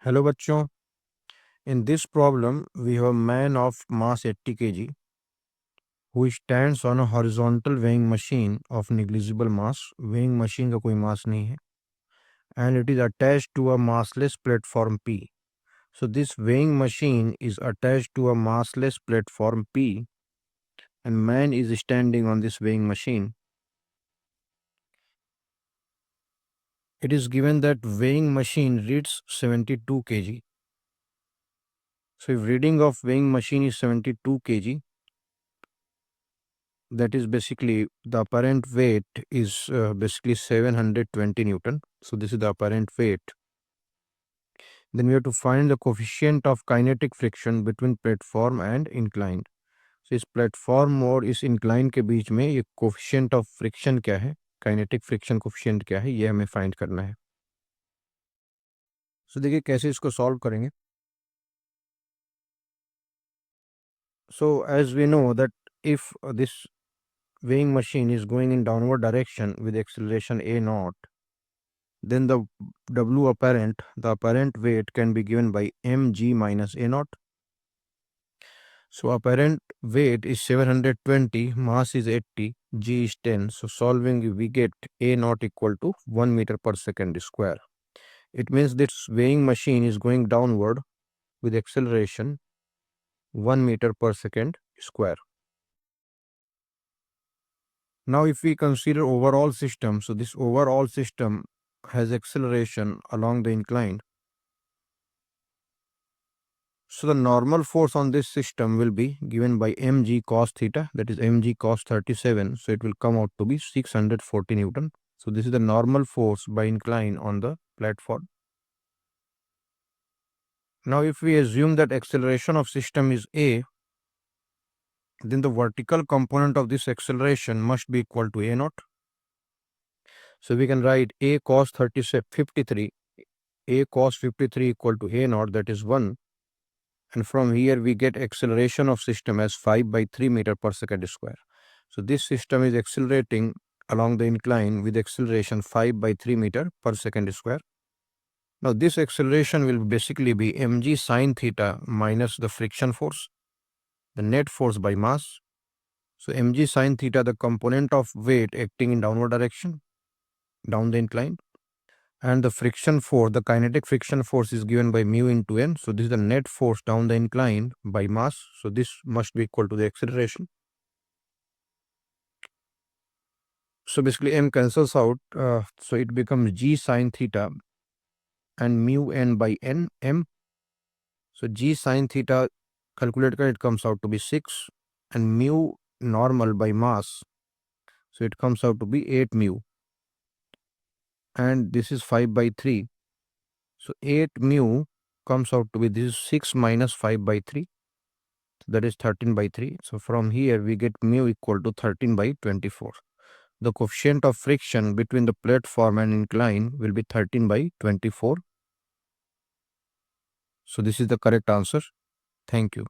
Hello bachcho. In this problem, we have a man of mass 80 kg who stands on a horizontal weighing machine of negligible mass. Weighing machine का कोई mass नहीं है, and it is attached to a massless platform P. So this weighing machine is attached to a massless platform P, and man is standing on this weighing machine. It is given that weighing machine reads 72 kg. So if reading of weighing machine is 72 kg, that is basically the apparent weight is basically 720 Newton. So this is the apparent weight. Then we have to find the coefficient of kinetic friction between platform and incline. So इस platform और इस incline के बीच में ये coefficient of friction क्या है, kinetic friction coefficient क्या है, ये हमें फाइंड करना है. सो देखिए कैसे इसको सॉल्व करेंगे. So as we know that if this weighing machine is going in downward direction with acceleration a naught, then the apparent weight can be given by mg minus a naught. So apparent weight is 720, mass is 80, g is 10. So solving we get a naught equal to 1 meter per second square. It means this weighing machine is going downward with acceleration 1 meter per second square. Now if we consider overall system, so this overall system has acceleration along the incline. So the normal force on this system will be given by mg cos theta, that is mg cos 37. So it will come out to be 640 Newton. So this is the normal force by incline on the platform. Now if we assume that acceleration of system is a, then the vertical component of this acceleration must be equal to a naught. So we can write a cos 53, a cos 53 equal to a naught, that is 1. And from here we get acceleration of system as 5 by 3 meter per second square. So this system is accelerating along the incline with acceleration 5 by 3 meter per second square. Now this acceleration will basically be mg sine theta minus the friction force, the net force by mass. So mg sine theta, the component of weight acting in downward direction, down the incline. And the friction force, the kinetic friction force is given by mu into n. So this is the net force down the incline by mass. So this must be equal to the acceleration. So basically m cancels out. So it becomes g sine theta and mu n by n m. So g sine theta calculated, it comes out to be 6, and mu normal by mass. So it comes out to be 8 mu. And this is 5 by 3. So 8 mu comes out to be, this is 6 minus 5 by 3. That is 13 by 3. So from here we get mu equal to 13 by 24. The coefficient of friction between the platform and incline will be 13 by 24. So this is the correct answer. Thank you.